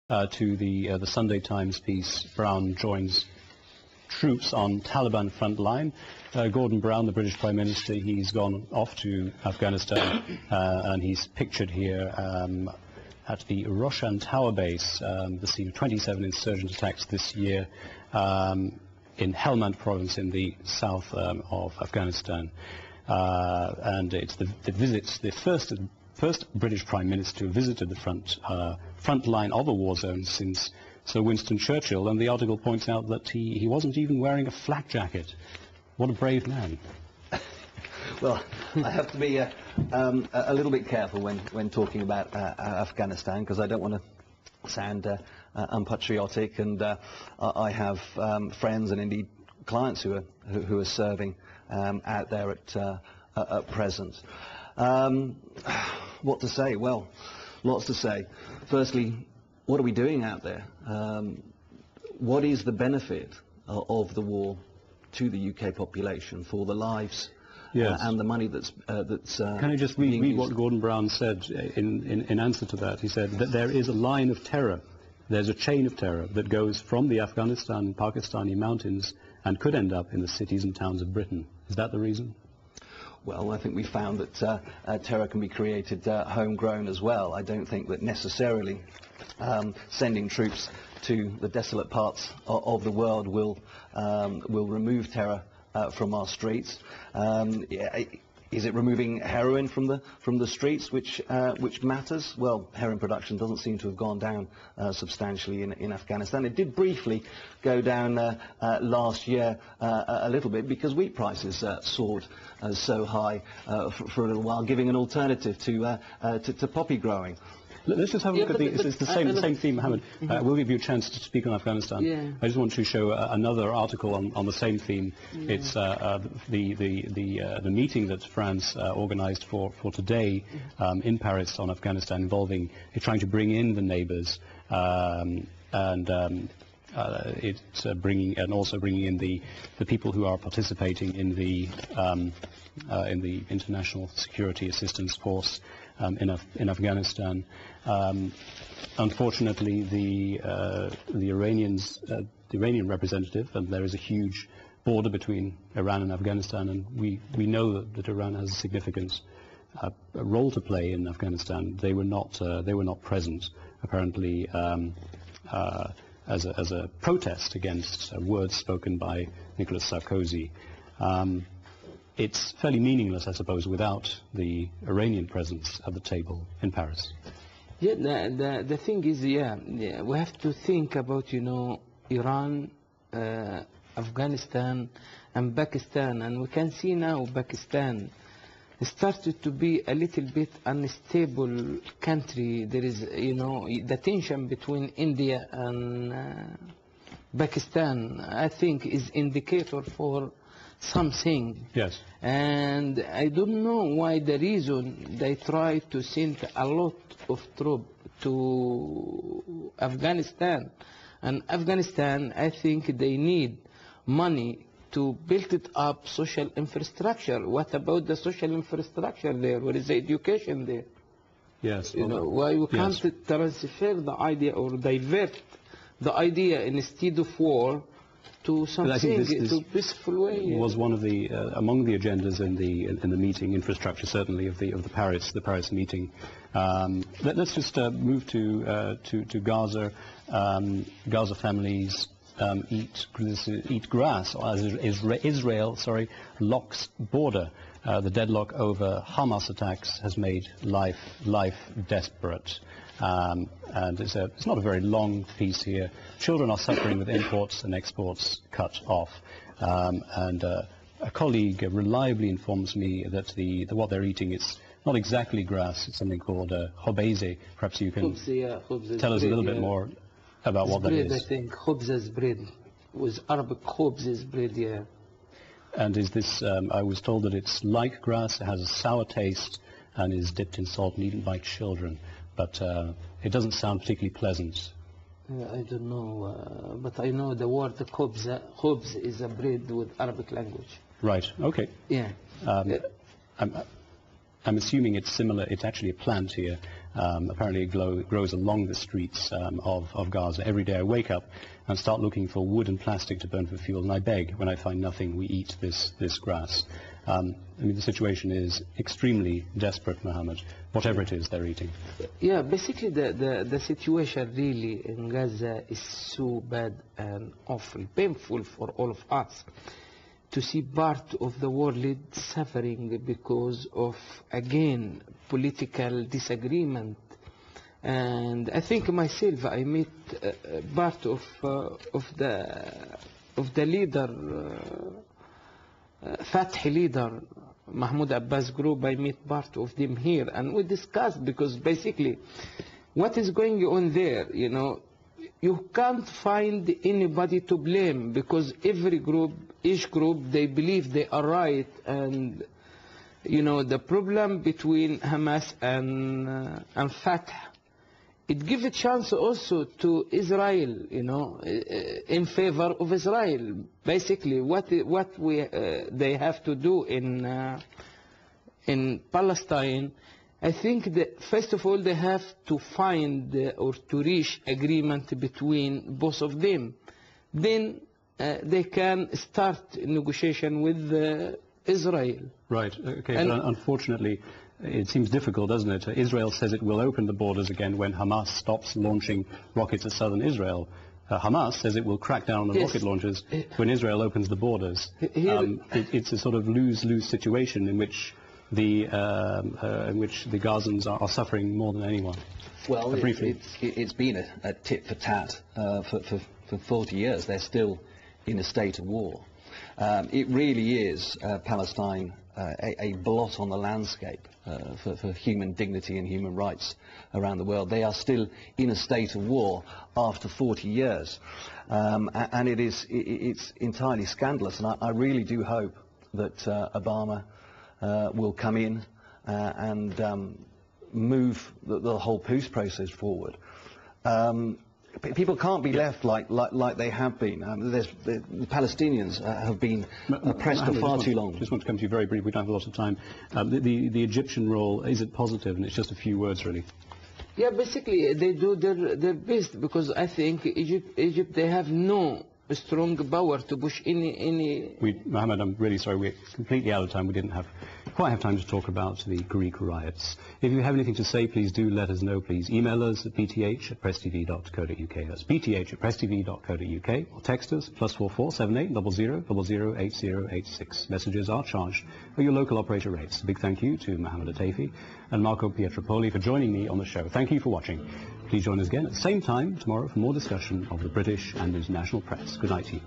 to the Sunday Times piece, Brown joins troops on Taliban front line. Gordon Brown, the British Prime Minister, he's gone off to Afghanistan, and he's pictured here at the Roshan Tower base, the scene of 27 insurgent attacks this year in Helmand province in the south of Afghanistan. And it's the first British Prime Minister who visited the front line of a war zone since Sir Winston Churchill, and the article points out that he wasn't even wearing a flak jacket. What a brave man. Well, I have to be a little bit careful when talking about Afghanistan, because I don't want to sound unpatriotic, and I have friends and indeed clients who are serving out there at present. What to say? Well, lots to say. Firstly, what are we doing out there? What is the benefit of the war to the UK population for the lives and the money that's Can I just read what Gordon Brown said in answer to that? He said that there is a line of terror, there's a chain of terror that goes from the Afghanistan and Pakistani mountains and could end up in the cities and towns of Britain. Is that the reason? Well, I think we found that terror can be created homegrown as well. I don't think that necessarily sending troops to the desolate parts of the world will remove terror from our streets. Is it removing heroin from the streets which matters? Well, heroin production doesn't seem to have gone down substantially in Afghanistan. It did briefly go down last year a little bit because wheat prices soared so high for a little while, giving an alternative to poppy growing. Let's just have a look at it's the same theme, Mohammed. We'll give you a chance to speak on Afghanistan. Yeah. I just want to show another article on the same theme. Yeah. It's the meeting that France organized for today in Paris on Afghanistan, involving trying to bring in the neighbors it's also bringing in the people who are participating in the International Security Assistance Force in Afghanistan. Unfortunately, the Iranian representative, and there is a huge border between Iran and Afghanistan, and we know that Iran has a significant role to play in Afghanistan. They were not present, apparently, as a protest against words spoken by Nicolas Sarkozy. It's fairly meaningless, I suppose, without the Iranian presence at the table in Paris. Yeah, the thing is, we have to think about, Iran, Afghanistan, and Pakistan, and we can see now Pakistan started to be a little bit unstable country. There is, the tension between India and Pakistan, I think, is indicator for something. Yes. And I don't know why the reason they try to send a lot of troops to Afghanistan. And Afghanistan, I think they need money to build it up social infrastructure. What about the social infrastructure there? What is the education there? Yes. Why we can't transfer the idea or divert the idea instead of war to something, to peaceful way. Was one of the among the agendas in the meeting, infrastructure certainly of the Paris meeting. Let's just move to Gaza. Gaza families eat grass as Israel locks border. The deadlock over Hamas attacks has made life desperate. And it's not a very long piece here. Children are suffering with imports and exports cut off. And a colleague reliably informs me that what they're eating is not exactly grass. It's something called khobeze. Perhaps you can tell us a little bit more about what that is. I think khobz is bread. With Arabic khobz is bread, yeah. And is this? I was told that it's like grass. It has a sour taste and is dipped in salt and eaten by children. But it doesn't sound particularly pleasant. I don't know, but I know the word khobz is a bread with Arabic language. Right. Okay. Yeah. I'm assuming it's similar. It's actually a plant here. Apparently it grows along the streets of Gaza. Every day I wake up and start looking for wood and plastic to burn for fuel, and I beg, when I find nothing, we eat this grass. I mean, the situation is extremely desperate, Mohammed, whatever it is they're eating. Yeah, basically the situation really in Gaza is so bad and awful, painful for all of us to see part of the world suffering because of, again, political disagreement. And I think myself, I met part of the leader, Fatah leader, Mahmoud Abbas group. I met part of them here, and we discussed, because basically what is going on there, you know, you can't find anybody to blame, because every group, each group, they believe they are right. And you know, the problem between Hamas and Fatah, it gives a chance also to Israel, you know, in favor of Israel. Basically, what they have to do in Palestine, I think that first of all they have to find or to reach agreement between both of them. Then they can start negotiation with Israel. Right. Okay. But unfortunately, it seems difficult, doesn't it? Israel says it will open the borders again when Hamas stops launching rockets at southern Israel. Hamas says it will crack down on the rocket launchers when Israel opens the borders. It's a sort of lose-lose situation in which the Gazans are suffering more than anyone. Well, it's been a tit for tat for 40 years. They're still in a state of war. It really is, Palestine, a blot on the landscape for human dignity and human rights around the world. They are still in a state of war after 40 years. And it's entirely scandalous. And I really do hope that Obama will come in and move the whole peace process forward. People can't be left like they have been. The Palestinians have been oppressed for far too long. I just want to come to you very briefly. We don't have a lot of time. The Egyptian role, is it positive? And it's just a few words, really. Yeah, basically they do their best, because I think Egypt they have no strong power to push any... Mohammed, I'm really sorry, we're completely out of time. We didn't quite have time to talk about the Greek riots. If you have anything to say, please do let us know. Please email us at bth@presstv.co.uk. That's bth@presstv.co.uk, or text us +44 78 00 8086. Messages are charged at your local operator rates. A big thank you to Mohammed Atafi and Marco Pietropoli for joining me on the show. Thank you for watching. Please join us again at the same time tomorrow for more discussion of the British and international press. Good night to you.